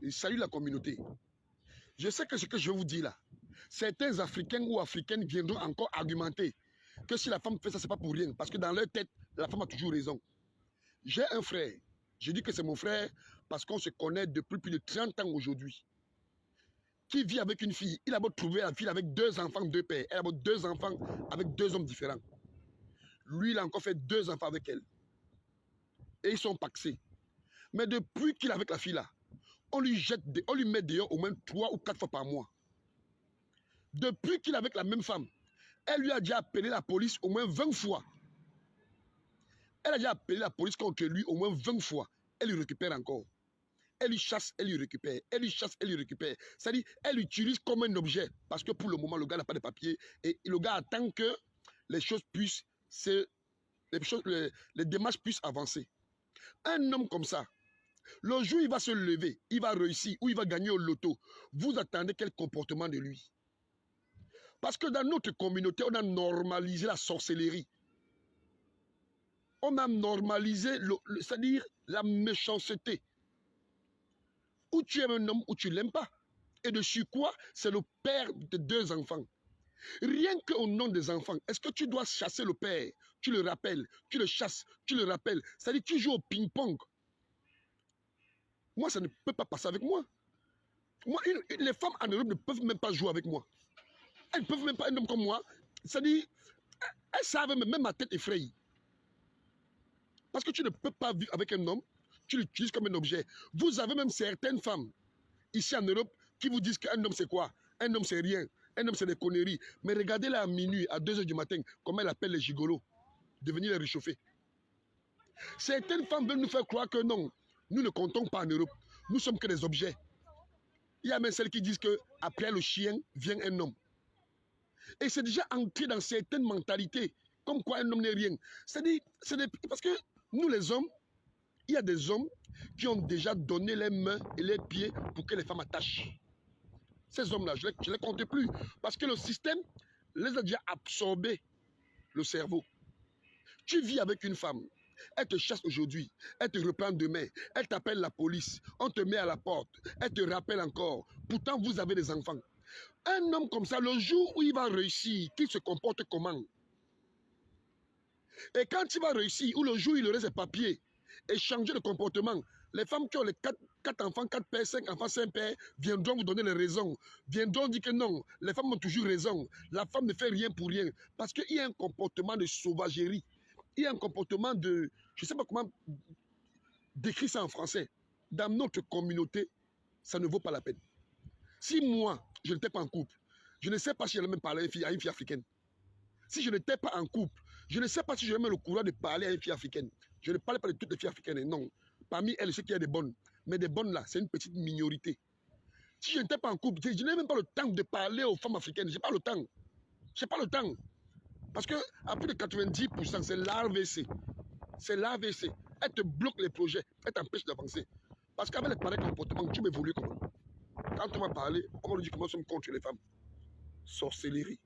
Je salue la communauté. Je sais que ce que je vous dis là, certains Africains ou Africaines viendront encore argumenter que si la femme fait ça, c'est pas pour rien. Parce que dans leur tête, la femme a toujours raison. J'ai un frère. Je dis que c'est mon frère parce qu'on se connaît depuis plus de 30 ans aujourd'hui. Qui vit avec une fille. Il a beau trouver la fille avec 2 enfants, 2 pères. Elle a beau 2 enfants avec 2 hommes différents. Lui, il a encore fait 2 enfants avec elle. Et ils sont paxés. Mais depuis qu'il est avec la fille là, on lui met dehors au moins 3 ou 4 fois par mois. Depuis qu'il est avec la même femme, elle lui a déjà appelé la police au moins 20 fois. Elle a déjà appelé la police contre lui au moins 20 fois. Elle lui récupère encore. Elle lui chasse, elle lui récupère. Elle lui chasse, elle lui récupère. C'est-à-dire, elle l'utilise comme un objet. Parce que pour le moment, le gars n'a pas de papier. Et le gars attend que les choses puissent, les démarches puissent avancer. Un homme comme ça, le jour où il va se lever, il va réussir ou il va gagner au loto, vous attendez quel comportement de lui? Parce que dans notre communauté, on a normalisé la sorcellerie. On a normalisé, c'est-à-dire la méchanceté. Ou tu aimes un homme ou tu ne l'aimes pas. Et dessus quoi? C'est le père de 2 enfants. Rien qu'au nom des enfants, est-ce que tu dois chasser le père? Tu le rappelles, tu le chasses, tu le rappelles. C'est-à-dire tu joues au ping-pong. Moi, ça ne peut pas passer avec moi. Moi, les femmes en Europe ne peuvent même pas jouer avec moi. Elles ne peuvent même pas, un homme comme moi. C'est-à-dire, elles savent même ma tête effraie. Parce que tu ne peux pas vivre avec un homme, tu l'utilises comme un objet. Vous avez même certaines femmes, ici en Europe, qui vous disent qu'un homme c'est quoi? Un homme c'est rien. Un homme c'est des conneries. Mais regardez-la à minuit, à 2 h du matin, comment elle appelle les gigolos, de venir les réchauffer. Certaines femmes veulent nous faire croire que non, nous ne comptons pas en Europe. Nous sommes que des objets. Il y a même celles qui disent qu'après le chien vient un homme. Et c'est déjà ancré dans certaines mentalités, comme quoi un homme n'est rien. C'est-à-dire, parce que nous les hommes, il y a des hommes qui ont déjà donné les mains et les pieds pour que les femmes attachent. Ces hommes-là, je ne les compte plus. Parce que le système les a déjà absorbés, le cerveau. Tu vis avec une femme, elle te chasse aujourd'hui, elle te reprend demain, elle t'appelle la police, on te met à la porte, elle te rappelle encore. Pourtant, vous avez des enfants. Un homme comme ça, le jour où il va réussir, qu'il se comporte comment? Et quand il va réussir, ou le jour où il aurait ses papiers, et changer de comportement, les femmes qui ont les 4 enfants, 4 pères, 5 enfants, 5 pères, viendront vous donner les raisons. Viendront dire que non, les femmes ont toujours raison. La femme ne fait rien pour rien. Parce qu'il y a un comportement de sauvagerie. Il y a un comportement de... Je ne sais pas comment décrire ça en français. Dans notre communauté, ça ne vaut pas la peine. Si moi, je n'étais pas en couple, je ne sais pas si j'allais même parler à une fille africaine. Si je n'étais pas en couple, je ne sais pas si j'aurais même le courage de parler à une fille africaine. Je ne parle pas de toutes les filles africaines, non. Parmi elles, je sais qu'il y a des bonnes. Mais des bonnes là, c'est une petite minorité. Si je n'étais pas en couple, je n'ai même pas le temps de parler aux femmes africaines. Je n'ai pas le temps. Je n'ai pas le temps. Parce que à plus de 90%, c'est l'AVC. C'est l'AVC. Elle te bloque les projets. Elle t'empêche d'avancer. Parce qu'avec les pareils comportements, tu m'évolues comment? Quand on va parler, on va nous dire comment nous sommes contre les femmes. Sorcellerie.